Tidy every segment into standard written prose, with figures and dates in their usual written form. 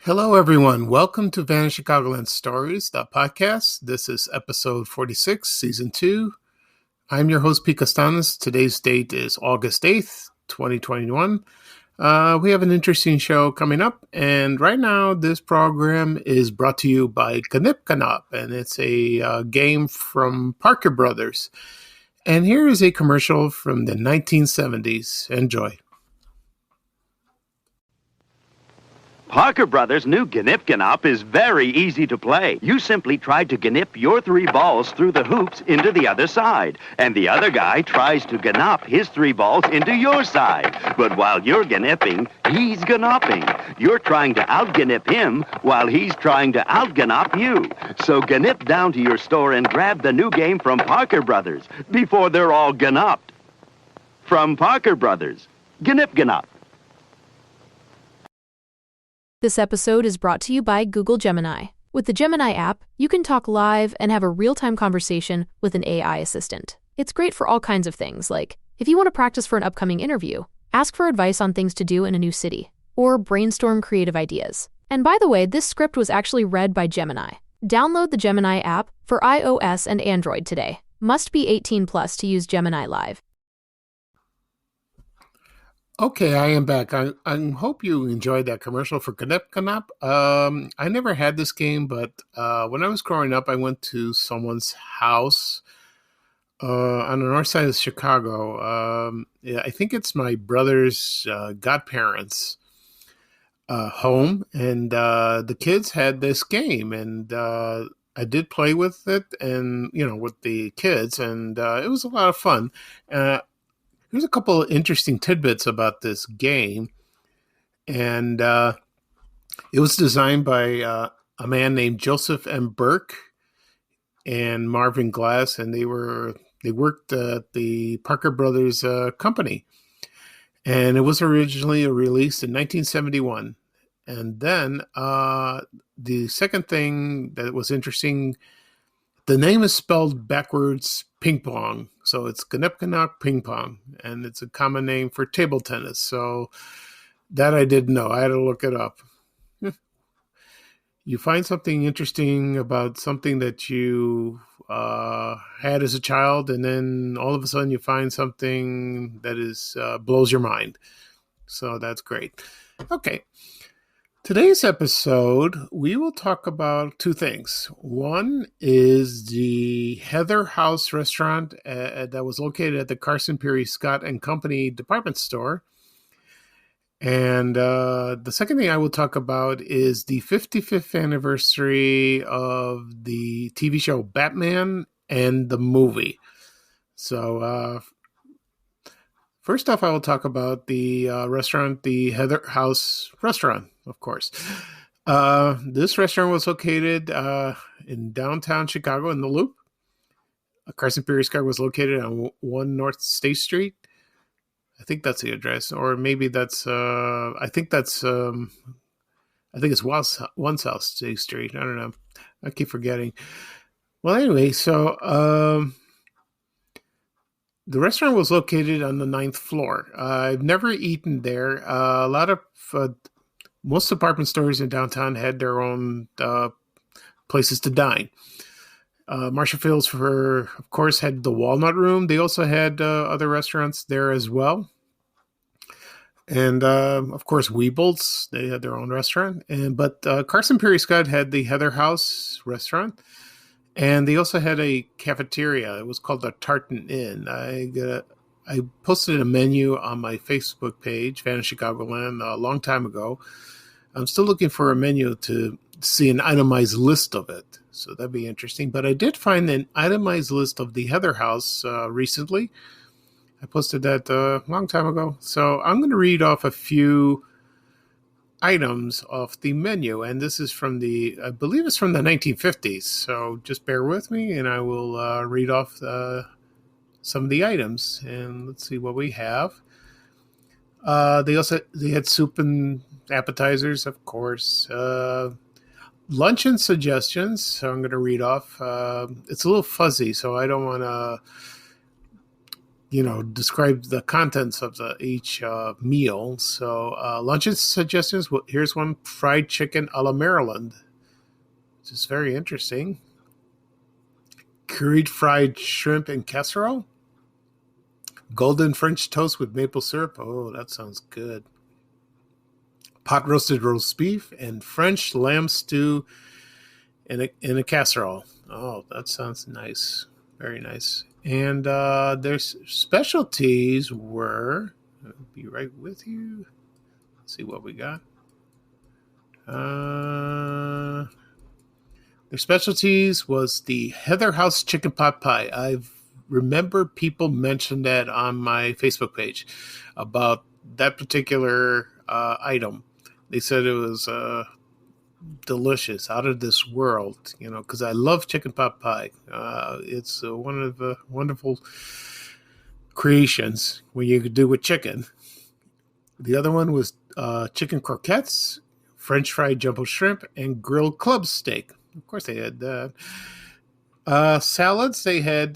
Hello, everyone. Welcome to Vanna Chicagoland Stories, the podcast. This is episode 46, season 2. I'm your host, Pete Costanis. Today's date is August 8th, 2021. We have an interesting show coming up, and right now this program is brought to you by Ganip Ganop, and it's a game from Parker Brothers. And here is a commercial from the 1970s. Enjoy. Parker Brothers' new Ganip Ganop is very easy to play. You simply try to ganip your 3 balls through the hoops into the other side, and the other guy tries to ganop his 3 balls into your side. But while you're ganipping, he's ganopping. You're trying to out-ganip him while he's trying to out-ganop you. So ganip down to your store and grab the new game from Parker Brothers before they're all ganopped. From Parker Brothers, Ganip Ganop. This episode is brought to you by Google Gemini. With the Gemini app, you can talk live and have a real-time conversation with an AI assistant. It's great for all kinds of things, like if you want to practice for an upcoming interview, ask for advice on things to do in a new city, or brainstorm creative ideas. And by the way, this script was actually read by Gemini. Download the Gemini app for iOS and Android today. Must be 18 plus to use Gemini Live. Okay, I am back. I hope you enjoyed that commercial for Ganip Ganop. I never had this game, but when I was growing up, I went to someone's house on the north side of Chicago. I think it's my brother's godparents' home, and the kids had this game, and I did play with it, and with the kids, and it was a lot of fun. Here's a couple of interesting tidbits about this game. And it was designed by a man named Joseph M. Burke and Marvin Glass, and they worked at the Parker Brothers company. And it was originally released in 1971. And then the second thing that was interesting, the name is spelled backwards, ping pong. So it's Ganip Ganop Ping Pong, and it's a common name for table tennis. So that I didn't know. I had to look it up. You find something interesting about something that you had as a child, and then all of a sudden you find something that is blows your mind. So that's great. Okay. Today's episode, we will talk about 2 things. One is the Heather House restaurant that was located at the Carson Pirie Scott and Company department store. And the second thing I will talk about is the 55th anniversary of the TV show Batman and the movie. So first off, I will talk about the restaurant, the Heather House restaurant, of course. This restaurant was located in downtown Chicago in the Loop. Carson Pirie Scott was located on 1 North State Street. I think that's the address, or maybe that's. I think it's 1 South State Street. I don't know. I keep forgetting. Well, anyway, so. The restaurant was located on the 9th floor. I've never eaten there. A lot of most department stores in downtown had their own places to dine. Marshall Fields, of course, had the Walnut Room. They also had other restaurants there as well. And, of course, Weebles, they had their own restaurant. But Carson Pirie Scott had the Heather House restaurant. And they also had a cafeteria. It was called the Tartan Inn. I posted a menu on my Facebook page, Vanna Chicagoland, a long time ago. I'm still looking for a menu to see an itemized list of it. So that'd be interesting. But I did find an itemized list of the Heather House recently. I posted that a long time ago. So I'm going to read off a few items off the menu, and this is from I believe it's from the 1950s, so just bear with me and I will read off some of the items, and let's see what we have. They had soup and appetizers, of course, luncheon suggestions, so I'm going to read off. It's a little fuzzy, so I don't want to describe the contents of each meal. So lunch suggestions. Well, here's one: fried chicken a la Maryland, which is very interesting. Curried fried shrimp in casserole. Golden French toast with maple syrup. Oh, that sounds good. Pot roasted roast beef and French lamb stew in a casserole. Oh, that sounds nice. Very nice. And their specialties were. I'll be right with you. Let's see what we got. Their specialties was the Heather House chicken pot pie. I remember people mentioned that on my Facebook page about that particular item. They said it was delicious, out of this world, because I love chicken pot pie. It's one of the wonderful creations when you could do with chicken. The other one was chicken croquettes, French fried jumbo shrimp, and grilled club steak. Of course, they had that. Salads, they had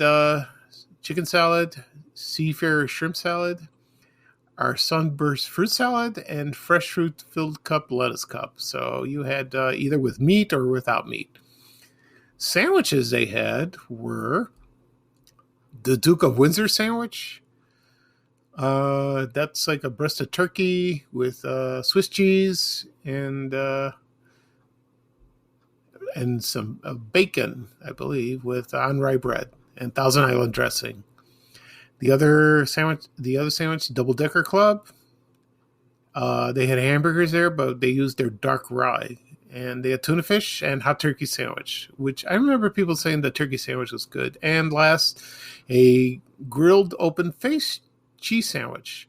chicken salad, seafarer shrimp salad, our sunburst fruit salad, and fresh fruit filled cup lettuce cup. So you had either with meat or without meat. Sandwiches they had were the Duke of Windsor sandwich. That's like a breast of turkey with Swiss cheese and some bacon, I believe, with on rye bread and Thousand Island dressing. The other sandwich, Double Decker Club. They had hamburgers there, but they used their dark rye. And they had tuna fish and hot turkey sandwich, which I remember people saying the turkey sandwich was good. And last, a grilled open face cheese sandwich.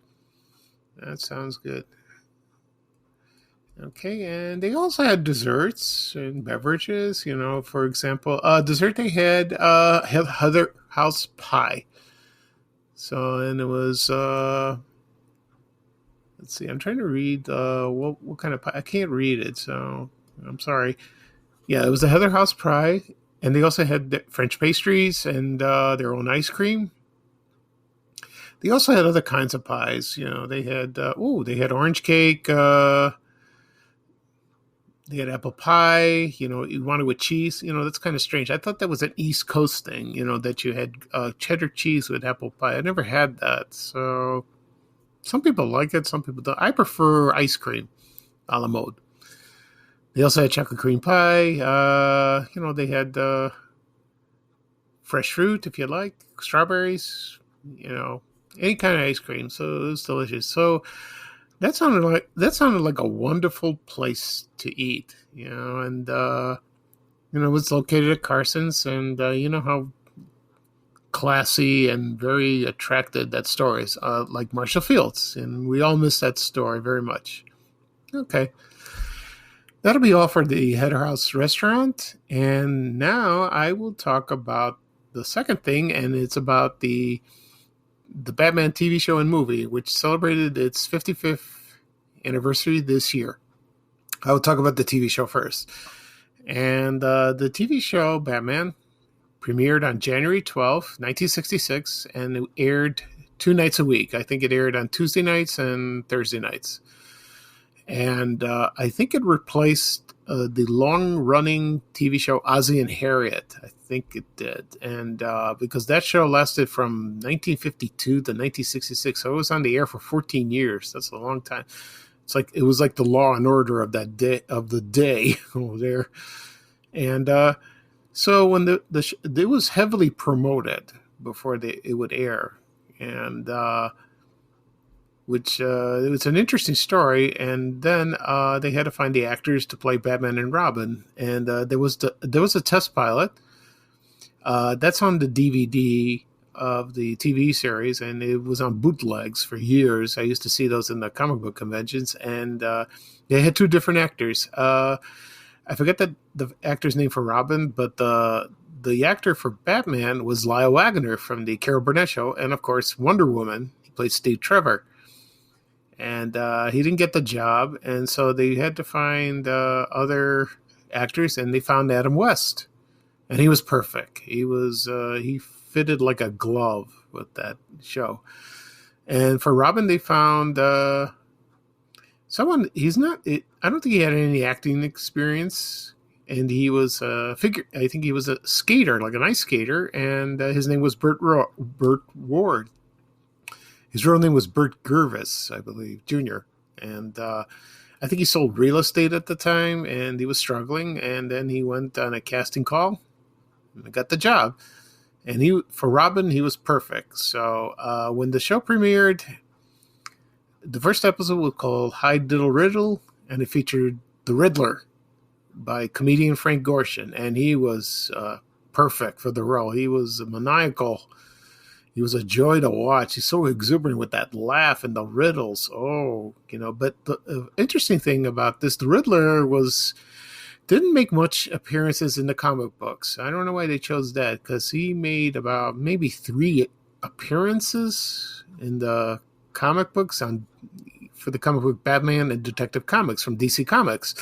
That sounds good. Okay, and they also had desserts and beverages. For example, dessert they had Heather House pie. So, and it was, let's see, I'm trying to read what kind of pie. I can't read it, so I'm sorry. Yeah, it was the Heather House pie, and they also had French pastries and their own ice cream. They also had other kinds of pies. They had, they had orange cake, they had apple pie, you wanted with cheese. That's kind of strange. I thought that was an East Coast thing, that you had cheddar cheese with apple pie. I never had that. So some people like it, some people don't. I prefer ice cream a la mode. They also had chocolate cream pie. They had fresh fruit, if you like, strawberries, any kind of ice cream. So it was delicious. So that sounded like a wonderful place to eat, and it was located at Carson's, and you know how classy and very attractive that store is, like Marshall Fields, and we all miss that store very much. Okay, that'll be all for the Heather House restaurant, and now I will talk about the second thing, and it's about the Batman TV show and movie, which celebrated its 55th anniversary this year. I will talk about the TV show first. And the TV show, Batman, premiered on January 12th, 1966, and it aired 2 nights a week. I think it aired on Tuesday nights and Thursday nights. And I think it replaced the long-running TV show Ozzie and Harriet. I think it did. And because that show lasted from 1952 to 1966, so it was on the air for 14 years. That's a long time. It was like the Law and Order of that day, of the day over there. And so when it was heavily promoted before it would air, and which it was an interesting story. And then they had to find the actors to play Batman and Robin, and there was a test pilot that's on the DVD of the TV series, and it was on bootlegs for years. I used to see those in the comic book conventions, and they had 2 different actors. I forget the actor's name for Robin, but the actor for Batman was Lyle Waggoner from the Carol Burnett show, and of course Wonder Woman. He played Steve Trevor. And he didn't get the job, and so they had to find other actors, and they found Adam West, and he was perfect. He fitted like a glove with that show. And for Robin, they found someone. He's not. I don't think he had any acting experience, and he was a figure. I think he was a skater, like an ice skater, and his name was Burt Ward. His real name was Burt Gervis, I believe, Jr. And I think he sold real estate at the time, and he was struggling. And then he went on a casting call and got the job. And for Robin, he was perfect. So when the show premiered, the first episode was called Hi Diddle Riddle, and it featured The Riddler by comedian Frank Gorshin. And he was perfect for the role. He was maniacal. He was a joy to watch. He's so exuberant with that laugh and the riddles. But the interesting thing about this, the Riddler didn't make much appearances in the comic books. I don't know why they chose that, because he made about maybe 3 appearances in the comic books for the comic book Batman and Detective Comics from DC Comics.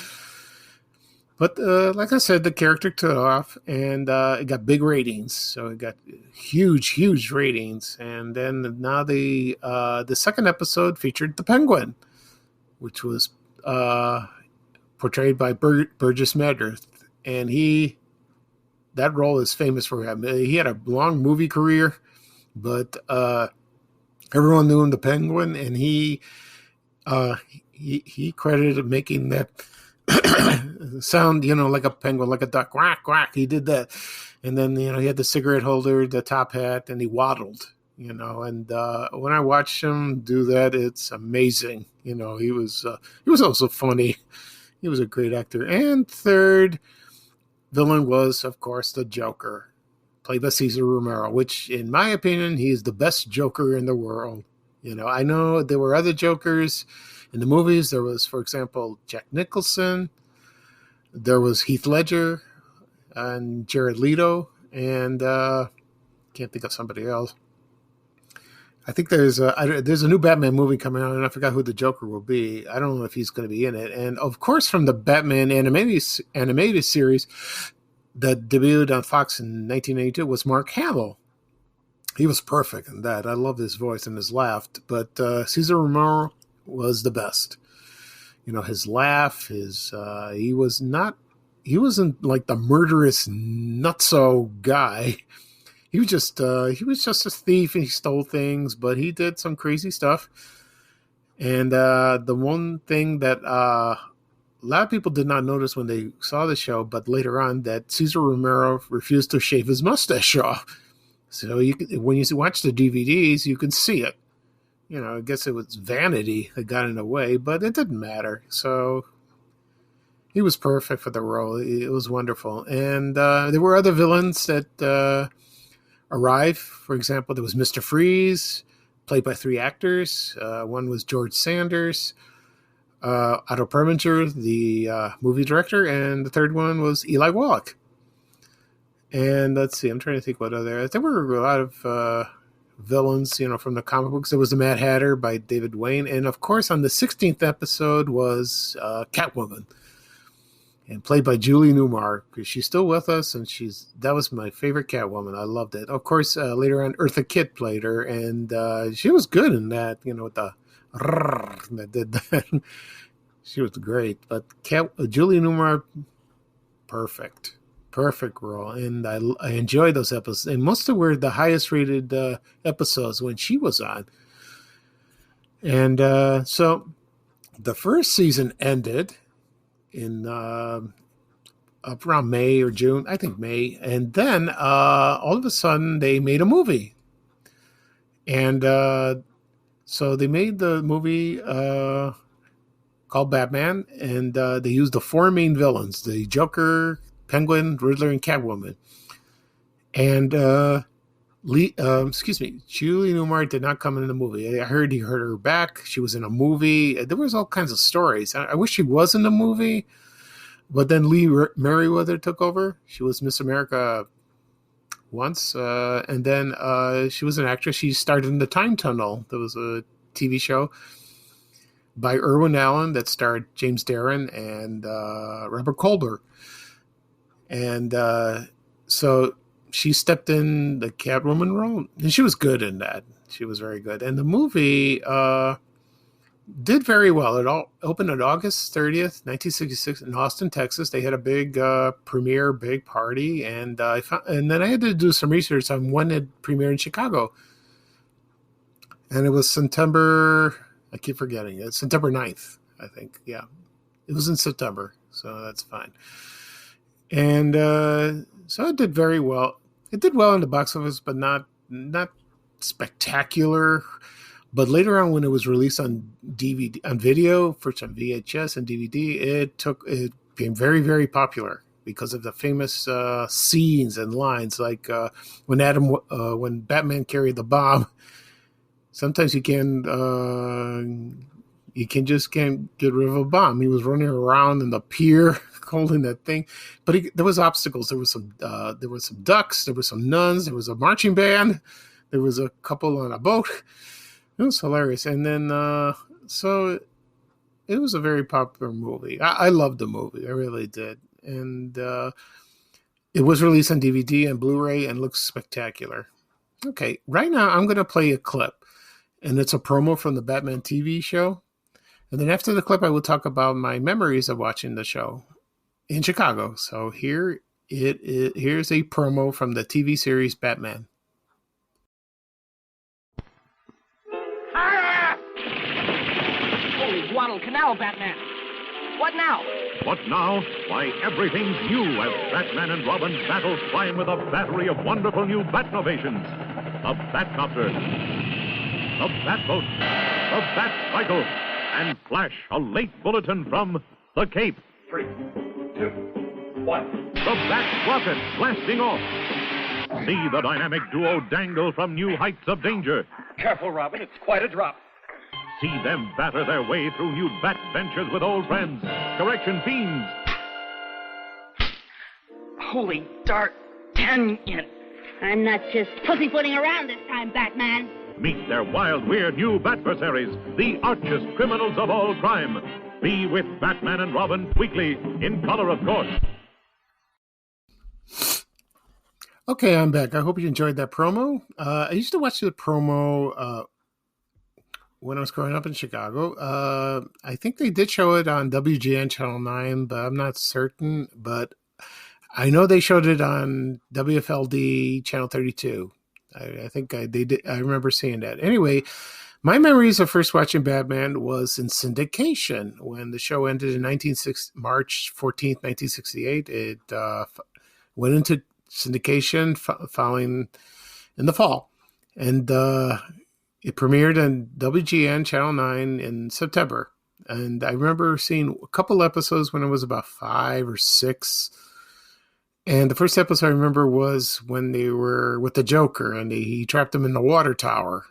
But like I said, the character took off, and it got big ratings. So it got huge ratings. And then now the second episode featured the Penguin, which was portrayed by Burgess Meredith. And that role is famous for him. He had a long movie career, but everyone knew him the Penguin, and he credited making that sound, like a penguin, like a duck, quack, quack. He did that. And then, he had the cigarette holder, the top hat, and he waddled, and when I watched him do that, it's amazing. He was also funny. He was a great actor. And third villain was, of course, the Joker, played by Cesar Romero, which, in my opinion, he is the best Joker in the world. I know there were other Jokers in the movies. There was, for example, Jack Nicholson. There was Heath Ledger and Jared Leto, and can't think of somebody else. I think there's a new Batman movie coming out, and I forgot who the Joker will be. I don't know if he's going to be in it. And of course, from the Batman animated series that debuted on Fox in 1982 was Mark Hamill. He was perfect in that. I love his voice and his laugh. But Cesar Romero was the best. His laugh, he wasn't like the murderous nutso guy. He was just a thief, and he stole things, but he did some crazy stuff. And the one thing that a lot of people did not notice when they saw the show, but later on, that Cesar Romero refused to shave his mustache off. So when you watch the DVDs, you can see it. I guess it was vanity that got in the way, but it didn't matter. So he was perfect for the role. It was wonderful. And there were other villains that arrived. For example, there was Mr. Freeze, played by 3 actors. One was George Sanders, Otto Preminger, the movie director, and the third one was Eli Wallach. And let's see, I'm trying to think what other. There were a lot of villains, from the comic books. There was the Mad Hatter by David Wayne, and of course, on the 16th episode was Catwoman, and played by Julie Newmar, because she's still with us, and that was my favorite Catwoman. I loved it. Of course, later on, Eartha Kitt played her, and she was good in that. With the that did that. She was great, but Julie Newmar, perfect role, and I enjoyed those episodes, and most of them were the highest rated episodes when she was on. And so the first season ended in up around May or June, I think May, and then all of a sudden they made a movie, and so they made the movie called Batman, and they used the 4 main villains: the Joker, Penguin, Riddler, and Catwoman. And Julie Newmar did not come in the movie. I heard he hurt her back. She was in a movie. There was all kinds of stories. I wish she was in the movie, but then Lee Merriweather took over. She was Miss America once, and then she was an actress. She starred in The Time Tunnel. There was a TV show by Irwin Allen that starred James Darren and Robert Colbert. And so she stepped in the Catwoman role, and she was good in that. She was very good. And the movie did very well. It all opened on August 30th, 1966 in Austin, Texas. They had a big premiere, big party, and and then I had to do some research on when it premiered in Chicago. And it was September, I keep forgetting, it's September 9th, I think. Yeah, it was in September, so that's fine. And so it did very well. It did well in the box office, but not spectacular. But later on, when it was released on DVD, on video, first on VHS and DVD, it became very, very popular because of the famous scenes and lines, like when Batman carried the bomb. Sometimes you can't get rid of a bomb. He was running around in the pier holding that thing, but there was obstacles. There was some ducks. There were some nuns. There was a marching band. There was a couple on a boat. It was hilarious. And then, so it was a very popular movie. I loved the movie. I really did. And it was released on DVD and Blu-ray and looks spectacular. Okay, right now I'm going to play a clip. And it's a promo from the Batman TV show. And then after the clip, I will talk about my memories of watching the show in Chicago. So here's a promo from the TV series Batman. Guadalcanal, Batman. What now? What now? Why, everything's new as Batman and Robin battle crime with a battery of wonderful new Batnovations. The Batcopter, the Batboat, the Batcycle, and Flash, a late bulletin from the Cape. 3, 2, 1. The Bat Rocket blasting off. See the dynamic duo dangle from new heights of danger. Careful, Robin. It's quite a drop. See them batter their way through new bat ventures with old friends. Correction, fiends. Holy dark 10. I'm not just pussyfooting around this time, Batman. Meet their wild, weird new Batversaries, the archest criminals of all crime. Be with Batman and Robin weekly, in color, of course. Okay, I'm back. I hope you enjoyed that promo. I used to watch the promo when I was growing up in Chicago. I think they did show it on WGN Channel 9, but I'm not certain. But I know they showed it on WFLD Channel 32. I think they did. I remember seeing that. Anyway, my memories of first watching Batman was in syndication when the show ended in March 14th, 1968. It went into syndication following in the fall. And it premiered on WGN Channel 9 in September. And I remember seeing a couple episodes when I was about 5 or 6. And the first episode I remember was when they were with the Joker and he trapped him in the water tower.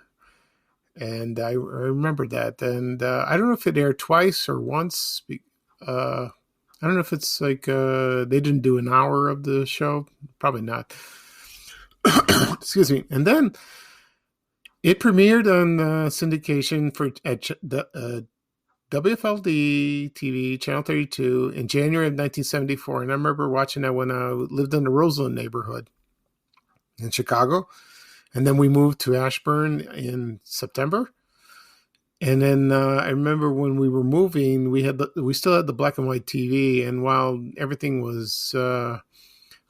And I remember that. And I don't know if it aired twice or once. I don't know if it's like they didn't do an hour of the show. Probably not. Excuse me. And then it premiered on syndication at the WFLD TV, Channel 32, in January of 1974. And I remember watching that when I lived in the Roseland neighborhood in Chicago. And then we moved to Ashburn in September. And then I remember when we were moving, we still had the black and white TV. And while everything was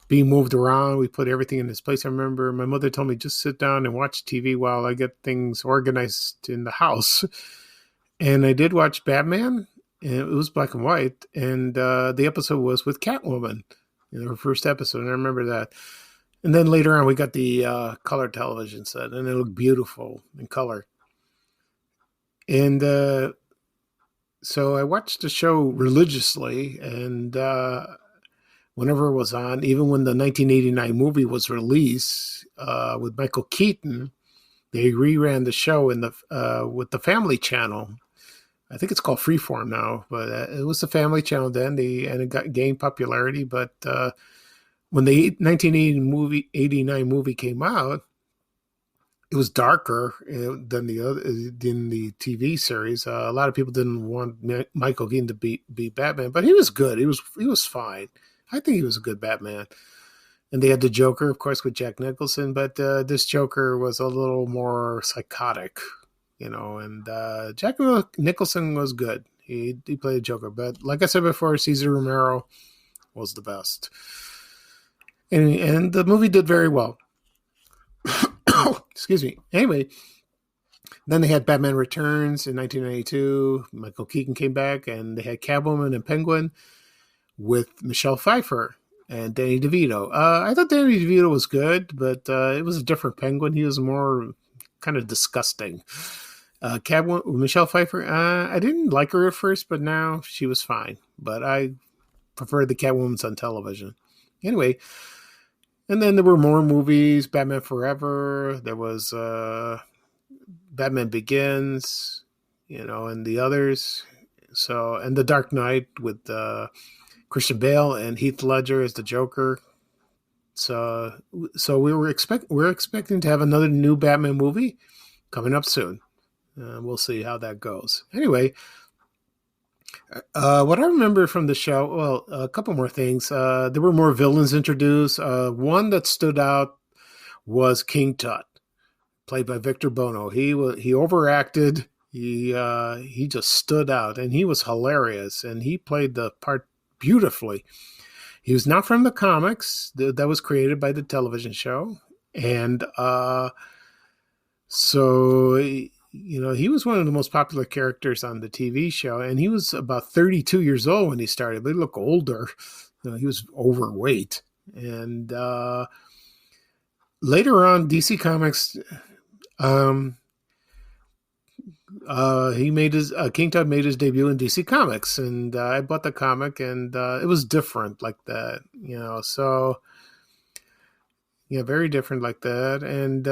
being moved around, we put everything in its place. I remember my mother told me, just sit down and watch TV while I get things organized in the house. And I did watch Batman, and it was black and white. And the episode was with Catwoman, her first episode. And I remember that. And then later on, we got the color television set, and it looked beautiful in color. And so I watched the show religiously, and whenever it was on, even when the 1989 movie was released with Michael Keaton, they reran the show with the Family Channel. I think it's called Freeform now, but it was the Family Channel then, and it gained popularity. But when the 1989 movie came out, it was darker than the TV series. A lot of people didn't want Michael Keaton to be Batman, but he was good. He was fine. I think he was a good Batman. And they had the Joker, of course, with Jack Nicholson, but this Joker was a little more psychotic, and Jack Nicholson was good. He played a Joker, but like I said before, Cesar Romero was the best. And the movie did very well. Excuse me. Anyway, then they had Batman Returns in 1992. Michael Keaton came back, and they had Catwoman and Penguin with Michelle Pfeiffer and Danny DeVito. I thought Danny DeVito was good, but it was a different Penguin. He was more kind of disgusting. Catwoman, Michelle Pfeiffer, I didn't like her at first, but now she was fine. But I prefer the Catwoman's on television. Anyway, and then there were more movies. Batman Forever. There was Batman Begins, and the others. So, and The Dark Knight with Christian Bale and Heath Ledger as the Joker. So we're expecting to have another new Batman movie coming up soon. We'll see how that goes. Anyway, what I remember from the show, well, a couple more things. There were more villains introduced. One that stood out was King Tut, played by Victor Bono. He overacted. He just stood out, and he was hilarious, and he played the part beautifully. He was not from the comics that was created by the television show, and so he was one of the most popular characters on the TV show, and he was about 32 years old when he started, but he looked older. He was overweight, and later on, DC Comics. King Tut made his debut in DC Comics, and I bought the comic, and it was different like that, so very different like that, and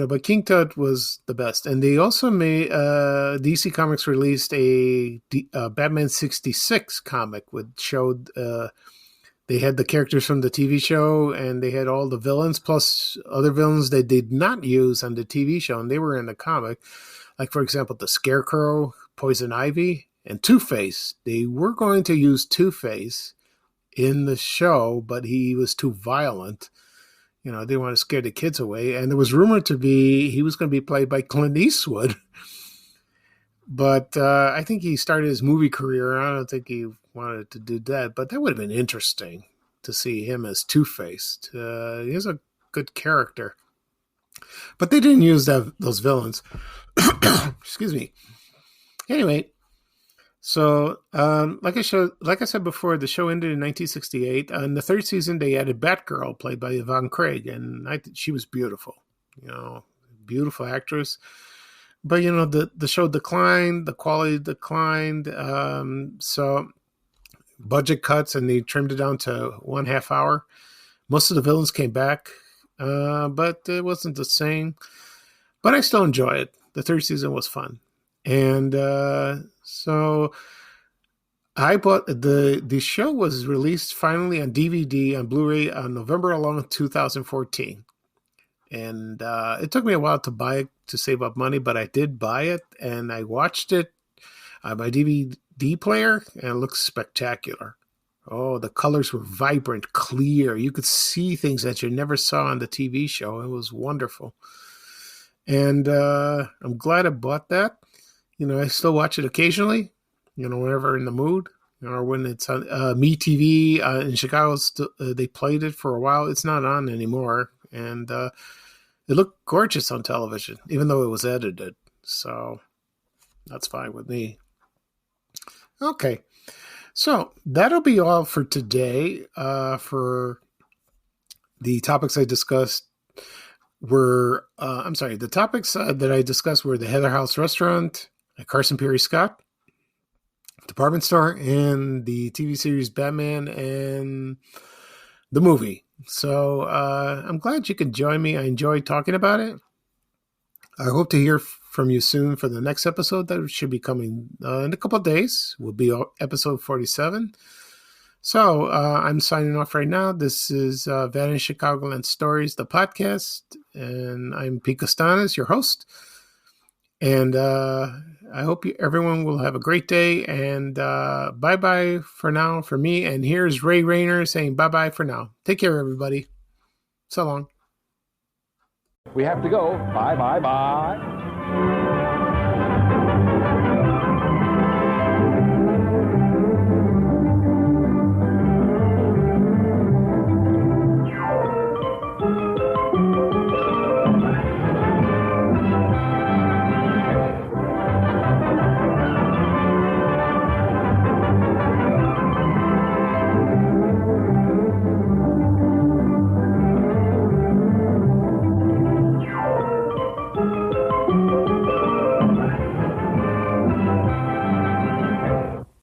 but King Tut was the best. And they also made DC Comics released a Batman 66 comic, which showed they had the characters from the TV show, and they had all the villains plus other villains they did not use on the TV show, and they were in the comic. Like, for example, the Scarecrow, Poison Ivy, and Two-Face. They were going to use Two-Face in the show, but he was too violent. They didn't want to scare the kids away. And there was rumored to be he was going to be played by Clint Eastwood. But I think he started his movie career. I don't think he wanted to do that. But that would have been interesting to see him as Two-Faced. He's a good character. But they didn't use those villains. Excuse me. Anyway, so like I said before, the show ended in 1968. In the third season, they added Batgirl, played by Yvonne Craig, and she was beautiful. Beautiful actress. But the show declined, the quality declined. So budget cuts, and they trimmed it down to 1/2 hour. Most of the villains came back, but it wasn't the same. But I still enjoy it. The third season was fun. And so I bought the show was released finally on DVD and Blu-ray on November 11th, 2014. And it took me a while to buy it to save up money, but I did buy it, and I watched it on my DVD player, and it looks spectacular. Oh, the colors were vibrant, clear. You could see things that you never saw on the TV show. It was wonderful. And I'm glad I bought that. I still watch it occasionally, whenever in the mood, or when it's on MeTV in Chicago. They played it for a while. It's not on anymore. And it looked gorgeous on television, even though it was edited. So that's fine with me. Okay. So that'll be all for today. For the topics I discussed were, the topics that I discussed were the Heather House Restaurant, Carson Pirie Scott, department store, and the TV series Batman and the movie. So I'm glad you could join me. I enjoyed talking about it. I hope to hear from you soon for the next episode that should be coming in a couple of days. Will be episode 47. So I'm signing off right now. This is Van in Chicagoland Stories, the podcast, and I'm Pete Costanas, your host. And I hope everyone will have a great day. And bye-bye for now for me. And here's Ray Rayner saying bye-bye for now. Take care, everybody. So long. We have to go. Bye, bye, bye.